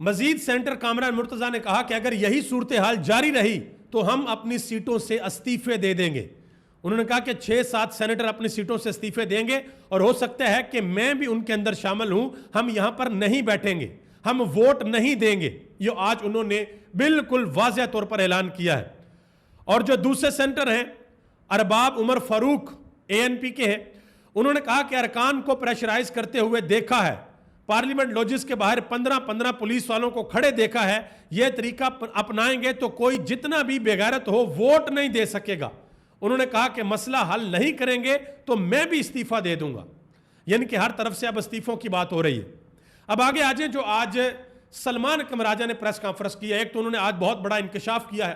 مزید سینٹر کامران مرتضیٰ نے کہا کہ اگر یہی صورتحال جاری رہی تو ہم اپنی سیٹوں سے استعفے دے دیں گے. انہوں نے کہا کہ 6-7 سینیٹر اپنی سیٹوں سے استعفے دیں گے اور ہو سکتا ہے کہ میں بھی ان کے اندر شامل ہوں. ہم یہاں پر نہیں بیٹھیں گے, ہم ووٹ نہیں دیں گے. یہ آج انہوں نے بالکل واضح طور پر اعلان کیا ہے. اور جو دوسرے سینیٹر ہیں ارباب عمر فاروق ANP کے ہیں, انہوں نے کہا کہ ارکان کو پریشرائز کرتے ہوئے دیکھا ہے, پارلیمنٹ لوجز کے باہر 15 پولیس والوں کو کھڑے دیکھا ہے. یہ طریقہ اپنائیں گے تو کوئی جتنا بھی بے غیرت ہو ووٹ نہیں دے سکے گا. انہوں نے کہا کہ مسئلہ حل نہیں کریں گے تو میں بھی استعفیٰ دے دوں گا. یعنی کہ ہر طرف سے اب استعفوں کی بات ہو رہی ہے. اب آگے آ جائیں جو آج سلمان اکرم راجہ نے پریس کانفرنس کیا. ایک تو انہوں نے آج بہت بڑا انکشاف کیا ہے.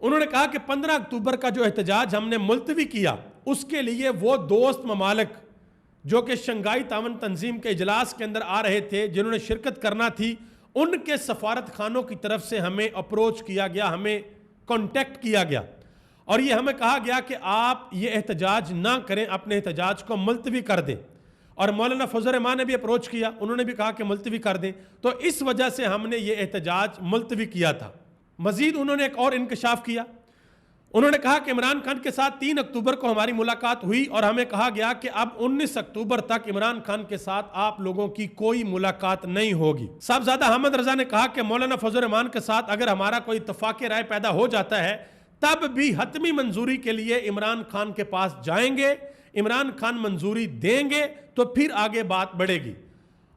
انہوں نے کہا کہ 15 اکتوبر کا جو احتجاج ہم نے ملتوی کیا اس کے لیے وہ دوست ممالک جو کہ شنگھائی تعاون تنظیم کے اجلاس کے اندر آ رہے تھے, جنہوں نے شرکت کرنا تھی, ان کے سفارت خانوں کی طرف سے ہمیں اپروچ کیا گیا, ہمیں کانٹیکٹ کیا گیا اور یہ ہمیں کہا گیا کہ آپ یہ احتجاج نہ کریں, اپنے احتجاج کو ملتوی کر دیں. اور مولانا فضل الرحمان نے بھی اپروچ کیا, انہوں نے بھی کہا کہ ملتوی کر دیں. تو اس وجہ سے ہم نے یہ احتجاج ملتوی کیا تھا. مزید انہوں نے ایک اور انکشاف کیا. انہوں نے کہا کہ عمران خان کے ساتھ 3 اکتوبر کو ہماری ملاقات ہوئی اور ہمیں کہا گیا کہ اب 19 اکتوبر تک عمران خان کے ساتھ آپ لوگوں کی کوئی ملاقات نہیں ہوگی. صاحبزادہ احمد رضا نے کہا کہ مولانا فضل الرحمان کے ساتھ اگر ہمارا کوئی اتفاق رائے پیدا ہو جاتا ہے تب بھی حتمی منظوری کے لیے عمران خان کے پاس جائیں گے, عمران خان منظوری دیں گے تو پھر آگے بات بڑھے گی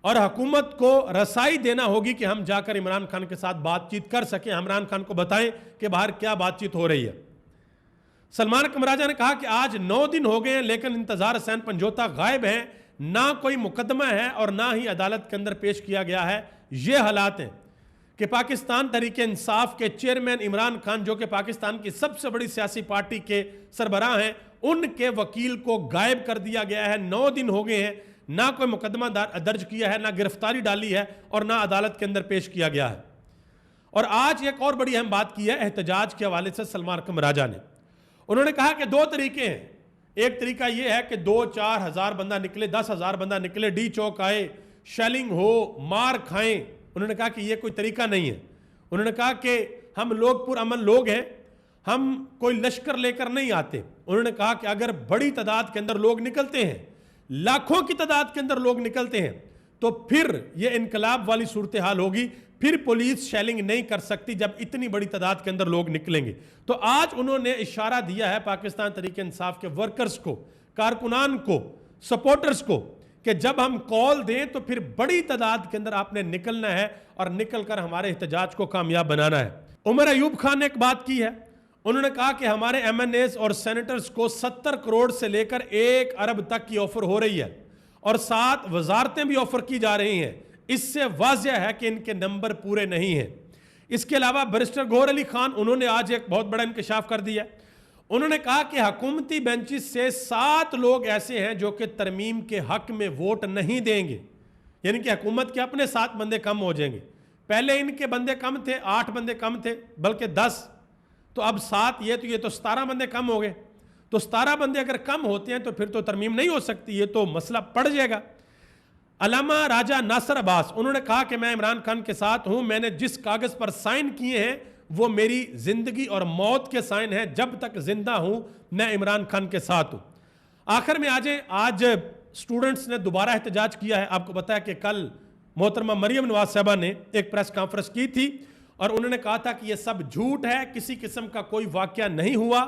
اور حکومت کو رسائی دینا ہوگی کہ ہم جا کر عمران خان کے ساتھ بات چیت کر سکیں, عمران خان کو بتائیں کہ باہر کیا بات چیت ہو رہی ہے. سلمان اکرم راجہ نے کہا کہ آج 9 دن ہو گئے ہیں لیکن انتظار حسین پنجوتا غائب ہیں, نہ کوئی مقدمہ ہے اور نہ ہی عدالت کے اندر پیش کیا گیا ہے. یہ حالات ہیں کہ پاکستان تحریک انصاف کے چیئرمین عمران خان جو کہ پاکستان کی سب سے بڑی سیاسی پارٹی کے سربراہ ہیں, ان کے وکیل کو غائب کر دیا گیا ہے. 9 دن ہو گئے ہیں, نہ کوئی مقدمہ درج کیا ہے, نہ گرفتاری ڈالی ہے اور نہ عدالت کے اندر پیش کیا گیا ہے. اور آج ایک اور بڑی اہم بات کی ہے احتجاج کے حوالے سے سلمان اکرم راجہ نے. انہوں نے کہا کہ 2 طریقے ہیں. ایک طریقہ یہ ہے کہ 2-4 ہزار بندہ نکلے, 10 ہزار بندہ نکلے, ڈی چوک آئے, شیلنگ ہو, مار کھائیں. انہوں نے کہا کہ یہ کوئی طریقہ نہیں ہے. انہوں نے کہا کہ ہم لوگ پرامن لوگ ہیں, ہم کوئی لشکر لے کر نہیں آتے. انہوں نے کہا کہ اگر بڑی تعداد کے اندر لوگ نکلتے ہیں, لاکھوں کی تعداد کے اندر لوگ نکلتے ہیں تو پھر یہ انقلاب والی صورتحال ہوگی, پھر پولیس شیلنگ نہیں کر سکتی جب اتنی بڑی تعداد کے اندر لوگ نکلیں گے. تو آج انہوں نے اشارہ دیا ہے پاکستان تحریک انصاف کے ورکرز کو, کارکنان کو, سپورٹرز کو کہ جب ہم کال دیں تو پھر بڑی تعداد کے اندر آپ نے نکلنا ہے اور نکل کر ہمارے احتجاج کو کامیاب بنانا ہے. عمر ایوب خان نے ایک بات کی ہے. انہوں نے کہا کہ ہمارے MNAs اور سینیٹرز کو 70 کروڑ سے لے کر 1 ارب تک کی آفر ہو رہی ہے اور 7 وزارتیں بھی آفر کی جا رہی ہیں. اس سے واضح ہے کہ ان کے نمبر پورے نہیں ہیں. اس کے علاوہ بیرسٹر گوہر علی خان, انہوں نے آج ایک بہت بڑا انکشاف کر دیا. انہوں نے کہا کہ حکومتی بینچز سے 7 لوگ ایسے ہیں جو کہ ترمیم کے حق میں ووٹ نہیں دیں گے. یعنی کہ حکومت کے اپنے 7 بندے کم ہو جائیں گے. پہلے ان کے بندے کم تھے, 8 بندے کم تھے, بلکہ 10, تو اب 7, یہ تو 17 بندے کم ہو گئے. تو 17 بندے اگر کم ہوتے ہیں تو پھر تو ترمیم نہیں ہو سکتی, یہ تو مسئلہ پڑ جائے گا. علامہ راجہ ناصر عباس, انہوں نے کہا کہ میں عمران خان کے ساتھ ہوں, میں نے جس کاغذ پر سائن کیے ہیں وہ میری زندگی اور موت کے سائن ہیں, جب تک زندہ ہوں میں عمران خان کے ساتھ ہوں. آخر میں آج سٹوڈنٹس نے دوبارہ احتجاج کیا ہے. آپ کو پتا ہے کہ کل محترمہ مریم نواز صاحبہ نے ایک پریس کانفرنس کی تھی اور انہوں نے کہا تھا کہ یہ سب جھوٹ ہے, کسی قسم کا کوئی واقعہ نہیں ہوا,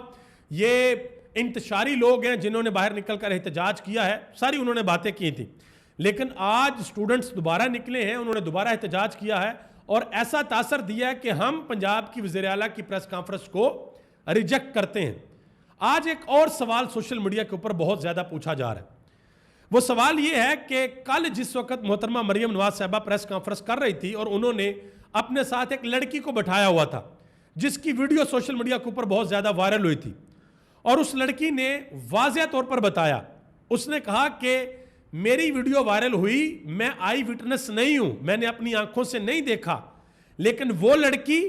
یہ انتشاری لوگ ہیں جنہوں نے باہر نکل کر احتجاج کیا ہے. ساری انہوں نے باتیں کی تھی. لیکن آج سٹوڈنٹس دوبارہ نکلے ہیں, انہوں نے دوبارہ احتجاج کیا ہے اور ایسا تاثر دیا ہے کہ ہم پنجاب کی وزیر اعلیٰ کی پریس کانفرنس کو ریجیکٹ کرتے ہیں. آج ایک اور سوال سوشل میڈیا کے اوپر بہت زیادہ پوچھا جا رہا ہے. وہ سوال یہ ہے کہ کل جس وقت محترمہ مریم نواز صاحبہ پریس کانفرنس کر رہی تھی اور انہوں نے اپنے ساتھ ایک لڑکی کو بٹھایا ہوا تھا جس کی ویڈیو سوشل میڈیا کے اوپر بہت زیادہ وائرل ہوئی تھی, اور اس لڑکی نے واضح طور پر بتایا, اس نے کہا کہ میری ویڈیو وائرل ہوئی, میں آئی وٹنس نہیں ہوں, میں نے اپنی آنکھوں سے نہیں دیکھا, لیکن وہ لڑکی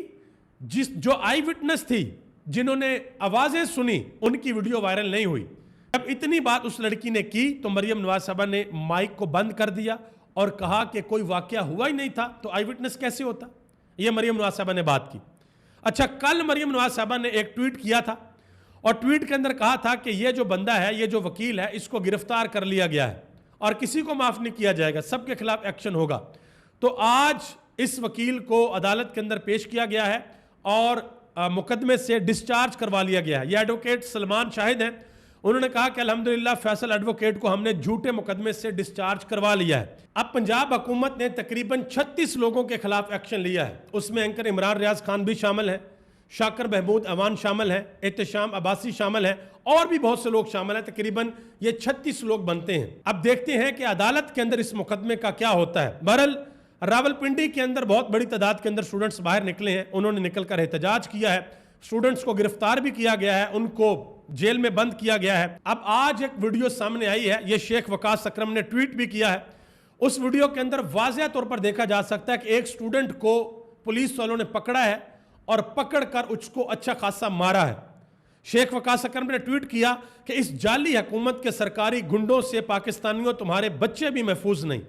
جو آئی وٹنس تھی, جنہوں نے آوازیں سنی, ان کی ویڈیو وائرل نہیں ہوئی. جب اتنی بات اس لڑکی نے کی تو مریم نواز صاحبہ نے مائک کو بند کر دیا اور کہا کہ کوئی واقعہ ہوا ہی نہیں تھا تو آئی وٹنس کیسے ہوتا؟ یہ مریم نواز صاحبہ نے بات کی. اچھا، کل مریم نواز صاحبہ نے ایک ٹویٹ کیا تھا اور ٹویٹ کے اندر کہا تھا کہ یہ جو بندہ ہے، یہ جو وکیل ہے، اس کو گرفتار کر لیا گیا ہے اور کسی کو معاف نہیں کیا جائے گا، سب کے خلاف ایکشن ہوگا. تو آج اس وکیل کو عدالت کے اندر پیش کیا گیا ہے اور مقدمے سے ڈسچارج کروا لیا گیا ہے. یہ ایڈوکیٹ سلمان شاہد ہیں. انہوں نے کہا کہ الحمدللہ فیصل ایڈوکیٹ کو ہم نے جھوٹے مقدمے سے ڈسچارج کروا لیا ہے. اب پنجاب حکومت نے تقریباً 36 لوگوں کے خلاف ایکشن لیا ہے. اس میں اینکر عمران ریاض خان بھی شامل ہیں، شاکر محمود اوان شامل ہیں، احتشام عباسی شامل ہیں اور بھی بہت سے لوگ شامل ہیں. تقریباً یہ 36 لوگ بنتے ہیں. اب دیکھتے ہیں کہ عدالت کے اندر اس مقدمے کا کیا ہوتا ہے. بہرحال راولپنڈی کے اندر بہت بڑی تعداد کے اندر سٹوڈنٹس باہر نکلے ہیں. انہوں نے نکل کر احتجاج کیا ہے. سٹوڈنٹس کو گرفتار بھی کیا گیا ہے، ان کو جیل میں بند کیا گیا ہے. اب آج ایک ویڈیو سامنے آئی ہے، یہ شیخ وقاص اکرم نے ٹویٹ بھی کیا ہے. اس ویڈیو کے اندر واضح طور پر دیکھا جا سکتا ہے کہ ایک سٹوڈنٹ کو پولیس والوں نے پکڑا ہے اور پکڑ کر اس کو اچھا خاصا مارا ہے. شیخ وقاص اکرم نے ٹویٹ کیا کہ اس جعلی حکومت کے سرکاری گنڈوں سے پاکستانیوں تمہارے بچے بھی محفوظ نہیں.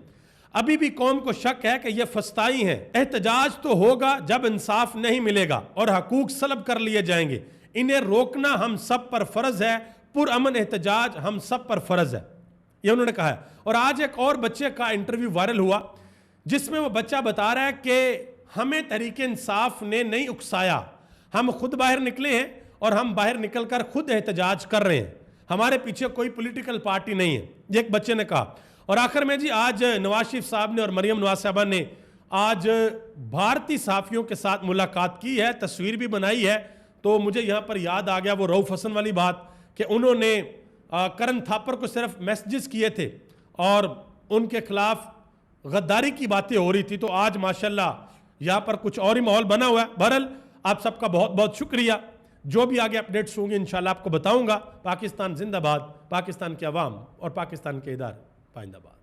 ابھی بھی قوم کو شک ہے کہ یہ فسطائی ہیں. احتجاج تو ہوگا جب انصاف نہیں ملے گا اور حقوق سلب کر لیے جائیں گے. انہیں روکنا ہم سب پر فرض ہے. پرامن احتجاج ہم سب پر فرض ہے، یہ انہوں نے کہا ہے. اور آج ایک اور بچے کا انٹرویو وائرل ہوا جس میں وہ بچہ بتا رہا ہے کہ ہمیں تحریک انصاف نے نہیں اکسایا، ہم خود باہر نکلے ہیں اور ہم باہر نکل کر خود احتجاج کر رہے ہیں، ہمارے پیچھے کوئی پولیٹیکل پارٹی نہیں ہے، یہ ایک بچے نے کہا. اور آخر میں جی آج نواز شریف صاحب نے اور مریم نواز صاحبہ نے آج بھارتی صحافیوں کے ساتھ ملاقات کی ہے، تصویر بھی بنائی ہے. تو مجھے یہاں پر یاد آ گیا وہ رؤف حسن والی بات کہ انہوں نے کرن تھاپر کو صرف میسیجز کیے تھے اور ان کے خلاف غداری کی باتیں ہو رہی تھی. تو آج ماشاءاللہ یہاں پر کچھ اور ہی ماحول بنا ہوا ہے. بہرحال آپ سب کا بہت بہت شکریہ. جو بھی آگے اپڈیٹس ہوں گے انشاءاللہ آپ کو بتاؤں گا. پاکستان زندہ باد، پاکستان کے عوام اور پاکستان کے ادارے پائندہ باد.